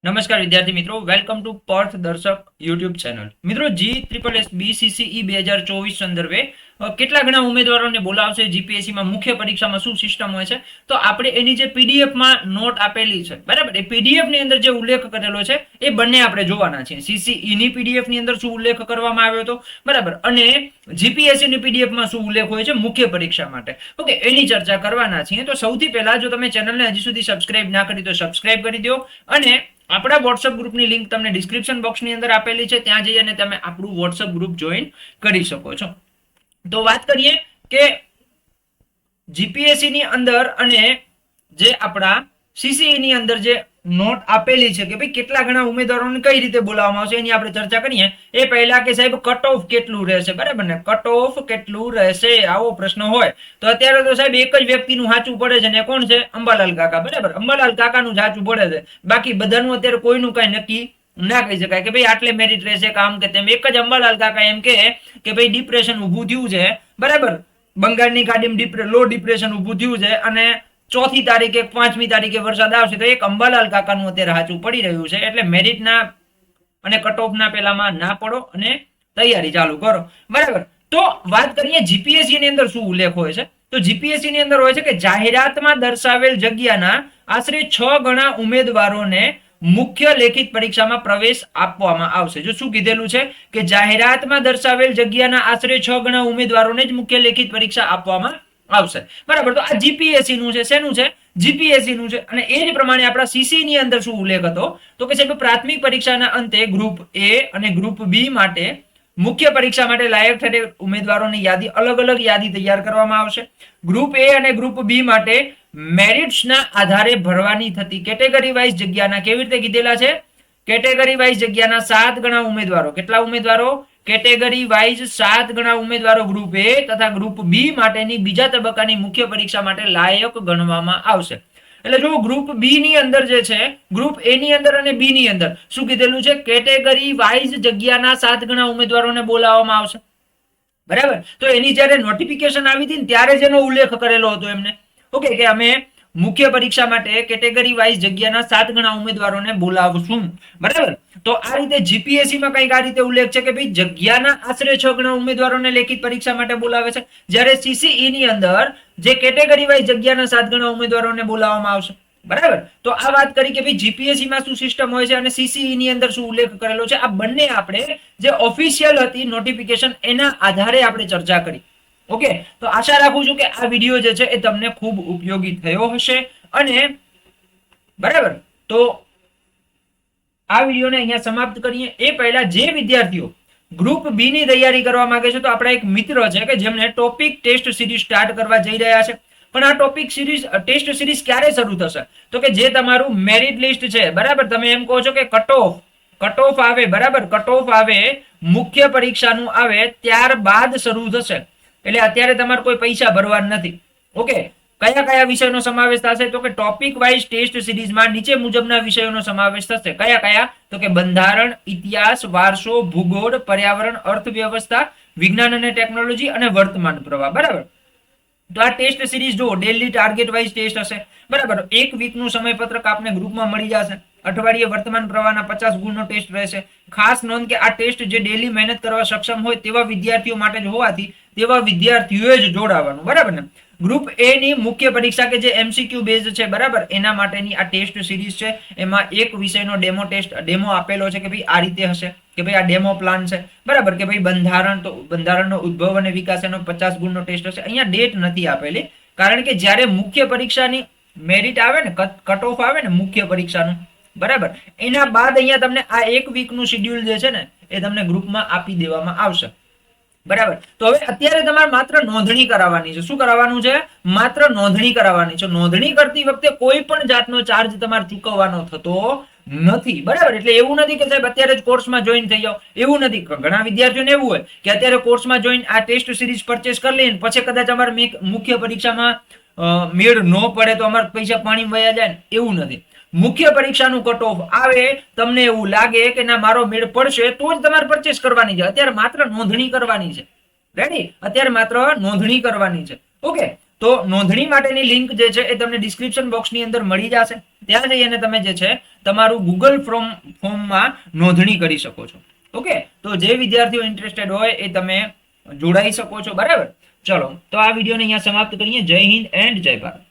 નમસ્કાર વિદ્યાર્થી મિત્રો, વેલકમ ટુ પર્થ દર્શક યુટ્યુબ ચેનલ. મિત્રો, G SSS BCCE 2024 સંદર્ભે કેટલા ઘણા ઉમેદવારોને બોલાવશે જીપીએસસીમાં મુખ્ય પરીક્ષામાં શું સિસ્ટમ હોય છે, તો આપણે એની જે પીડીએફમાં નોટ આપેલી છે, બરાબર, એ પીડીએફની અંદર જે ઉલ્લેખ કરેલો છે એ બંને આપણે જોવાના છે. સીસીઈની પીડીએફની અંદર શું ઉલ્લેખ કરવામાં આવ્યો હતો, બરાબર, અને જીપીએસસીની પીડીએફમાં શું ઉલ્લેખ હોય છે મુખ્ય પરીક્ષા માટે, ઓકે, એની ચર્ચા કરવાના છીએ. તો સૌથી પહેલા જો તમે ચેનલને હજી સુધી સબસ્ક્રાઇબ ના કરી તો સબસ્ક્રાઇબ કરી દો, અને આપણા વોટ્સઅપ ગ્રુપની લિંક તમને ડિસ્ક્રિપ્શન બોક્સની અંદર આપેલી છે, ત્યાં જઈ અને તમે આપણું વોટ્સઅપ ગ્રુપ જોઈન કરી શકો છો. તો વાત કરીએ કે જીપીએસસી ની અંદર અને જે આપણા સીસીઈ ની અંદર જે નોટ આપેલી છે કે ભાઈ કેટલા ઘણા ઉમેદવારોને કઈ રીતે બોલાવવામાં આવશે એની આપણે ચર્ચા કરીએ. એ પહેલા કે સાહેબ કટ ઓફ કેટલું રહેશે, બરાબર ને, કટ ઓફ કેટલું રહેશે આવો પ્રશ્ન હોય તો અત્યારે તો સાહેબ એક જ વ્યક્તિનું સાચું પડે છે, ને કોણ છે? અંબાલાલ કાકા, બરાબર, અંબાલાલ કાકાનું સાચું પડે છે, બાકી બધાનું અત્યારે કોઈનું કઈ નક્કી ના કહી શકાય કે ભાઈ આટલે મેરિટ રહેશે કામ કે તેમ. એક જ અંબાલાલ કાકા એમ કે ભાઈ ડિપ્રેશન ઊભું થયું છે, બરાબર, બંગાળની ખાડીમાં લો ડિપ્રેશન ઊભું થયું છે, અને 4મી તારીખે 5મી તારીખે વરસાદ આવશે, તો એક અંબાલાલ કાકાનું અત્યારે સાચું પડી રહ્યું છે. એટલે મેરિટના અને કટ ઓફના પેલામાં ના પડો અને તૈયારી ચાલુ કરો, બરાબર. તો વાત કરીએ જીપીએસસી ની અંદર શું ઉલ્લેખ હોય છે, તો જીપીએસસી ની અંદર હોય છે કે જાહેરાતમાં દર્શાવેલ જગ્યાના આશરે 6 ગણા ઉમેદવારોને મુખ્ય લેખિત પરીક્ષામાં પ્રવેશ આપવામાં આવશે. જો શું કીધેલું છે કે જાહેરાતમાં દર્શાવેલ જગ્યાના આશરે 6 ગણા ઉમેદવારોને જ મુખ્ય લેખિત પરીક્ષા આપવામાં આવશે, બરાબર. તો આ જીપીએસસી નું છે, શેનું છે? જીપીએસસી નું છે. અને એ જ પ્રમાણે આપણા સીસી ની અંદર શું ઉલ્લેખ હતો તો કે સાહેબ પ્રાથમિક પરીક્ષાના અંતે ગ્રુપ એ અને ગ્રુપ બી માટે મુખ્ય પરીક્ષા માટે લાયક ઠરેલ ઉમેદવારોની યાદી અલગ અલગ યાદી તૈયાર કરવામાં આવશે. ગ્રુપ એ અને ગ્રુપ બી માટે મેરિટ્સના આધારે ભરવાની થતી કેટેગરી વાઇઝ જગ્યાના કેવી રીતે કીધેલા છે? કેટેગરી વાઇઝ જગ્યાના 7 ગણા ઉમેદવારો. કેટલા ઉમેદવારો? કેટેગરી વાઇઝ 7 ગણા ઉમેદવારો ગ્રુપ એ તથા ગ્રુપ બી માટેની બીજા તબક્કાની મુખ્ય પરીક્ષા માટે લાયક ગણવામાં આવશે. એટલે જો ગ્રુપ બી ની અંદર જે છે, ગ્રુપ એ ની અંદર અને બી ની અંદર શું કીધેલું છે? કેટેગરી વાઇઝ જગ્યાના 7 ગણા ઉમેદવારોને બોલાવવામાં આવશે, બરાબર. તો એની જ્યારે નોટિફિકેશન આવી હતી ને ત્યારે જેનો ઉલ્લેખ કરેલો હતો એમને, ઓકે, કે અમે મુખ્ય પરીક્ષા માટે કેટેગરી વાઇઝ જગ્યાના 7 ગણા ઉમેદવારોને બોલાવશું, બરાબર. તો આ રીતે જીપીએસસી માં કઈક આ રીતે ઉલ્લેખ છે કે ભાઈ જગ્યાના આશરે 6 ગણા ઉમેદવારોને લેખિત પરીક્ષા માટે બોલાવે છે, જ્યારે સીસીઈ ની અંદર જે કેટેગરી વાઇઝ જગ્યાના 7 ગણા ઉમેદવારોને બોલાવવામાં આવશે, બરાબર. તો આ વાત કરી કે ભાઈ જીપીએસસી માં શું સિસ્ટમ હોય છે અને સીસીઈ ની અંદર શું ઉલ્લેખ કરેલો છે. આ બંને આપણે જે ઓફિશિયલ હતી નોટિફિકેશન એના આધારે આપણે ચર્ચા કરી, ઓકે. તો આશા રાખું છું કે આ વિડીયો જે છે એ તમને ખૂબ ઉપયોગી થયો હશે. અને બરાબર, તો આ વિડીયોને અહીંયા સમાપ્ત કરીએ. એ પહેલા જે વિદ્યાર્થીઓ ગ્રુપ બી ની તૈયારી કરવા માંગે છે, તો આપણા એક મિત્ર છે કે જેમને ટોપિક ટેસ્ટ સિરીઝ સ્ટાર્ટ કરવા જઈ રહ્યા છે. પણ આ ટોપિક સિરીઝ ટેસ્ટ સિરીઝ ક્યારે શરૂ થશે તો કે જે તમારું મેરિટ લિસ્ટ છે, બરાબર, તમે એમ કહો છો કે કટ ઓફ આવે, બરાબર, કટ ઓફ આવે, મુખ્ય પરીક્ષાનું આવે ત્યારબાદ શરૂ થશે. એટલે અત્યારે તમારે કોઈ પૈસા ભરવાના નથી, ઓકે. કયા કયા વિષયનો સમાવેશ થશે તો કે ટોપિક વાઇઝ ટેસ્ટ સિરીઝમાં નીચે મુજબના વિષયોનો સમાવેશ થશે. કયા કયા તો કે બંધારણ, ઇતિહાસ, વારસો, ભૂગોળ, પર્યાવરણ, અર્થવ્યવસ્થા, વિજ્ઞાન અને ટેકનોલોજી અને વર્તમાન પ્રવાહ, બરાબર. તો આ ટેસ્ટ સિરીઝ જો ડેલી ટાર્ગેટ વાઇઝ ટેસ્ટ હશે, બરાબર. એક વીકનું સમયપત્રક આપને ગ્રુપમાં મળી જશે. અઠવાડિયે વર્તમાન પ્રવાહના 50 ગુણનો ટેસ્ટ રહેશે. ખાસ નોંધ કે આ ટેસ્ટ જે ડેલી મહેનત કરવા સક્ષમ હોય તેવા વિદ્યાર્થીઓ માટે જ હોવાથી તેવા વિદ્યાર્થીઓએ જ જોડાવાનું, બરાબર ને. ગ્રુપ એ ની મુખ્ય પરીક્ષા કે જે એમસીક્યુ બેઝ છે, બરાબર, એના માટેની આ ટેસ્ટ સિરીઝ છે. એમાં એક વિષયનો ડેમો આપેલો છે કે ભાઈ આ રીતે હશે, કે ભાઈ આ ડેમો પ્લાન છે, બરાબર, કે ભાઈ બંધારણ, તો બંધારણનો ઉદ્ભવ અને વિકાસ એનો 50 ગુણનો ટેસ્ટ હશે. અહીંયા ડેટ નથી આપેલી, કારણ કે જ્યારે મુખ્ય પરીક્ષાની મેરિટ આવે ને, કટ ઓફ આવે ને મુખ્ય પરીક્ષાનું, બરાબર, એના બાદ અહીંયા તમને આ એક વીકનું શેડ્યુલ જે છે ને એ તમને ગ્રુપમાં આપી દેવામાં આવશે, બરાબર. તો હવે અત્યારે તમારે માત્ર નોંધણી કરાવવાની છે. શું કરાવવાનું છે? માત્ર નોંધણી કરાવવાની છે. નોંધણી કરતી વખતે કોઈ પણ જાતનો ચાર્જ તમારે ચૂકવવાનો થતો નથી, બરાબર. એટલે એવું નથી કે સાહેબ અત્યારે જ કોર્સમાં જોઈન થઈ જાઓ, એવું નથી. ઘણા વિદ્યાર્થીઓને એવું હોય કે અત્યારે કોર્સમાં જોઈન આ ટેસ્ટ સિરીઝ પરચેસ કરી લઈને પછી કદાચ અમારે મુખ્ય પરીક્ષામાં મેળ ન પડે તો અમારા પૈસા પાણીમાં વયા જાય ને, એવું નથી. મુખ્ય પરીક્ષાનું કટ ઓફ આવે, તમને એવું લાગે કે ના મારો મેળ પડશે, તો જ તમારે પરચેસ કરવાની છે. અત્યારે માત્ર નોંધણી કરવાની છે, રેડી? અત્યારે માત્ર નોંધણી કરવાની છે, ઓકે. તો નોંધણી માટેની લિંક જે છે એ તમને ડિસ્ક્રિપ્શન બોક્સની અંદર મળી જશે. ત્યાં જઈને તમે જે છે તમારું ગૂગલ ફોર્મમાં નોંધણી કરી શકો છો. ઓકે, તો જે વિદ્યાર્થીઓ ઇન્ટરેસ્ટેડ હોય એ તમે જોડાઈ શકો છો. બરાબર, ચલો તો આ વિડીયોને અહીંયા સમાપ્ત કરીએ. જય હિન્દ એન્ડ જય ભારત.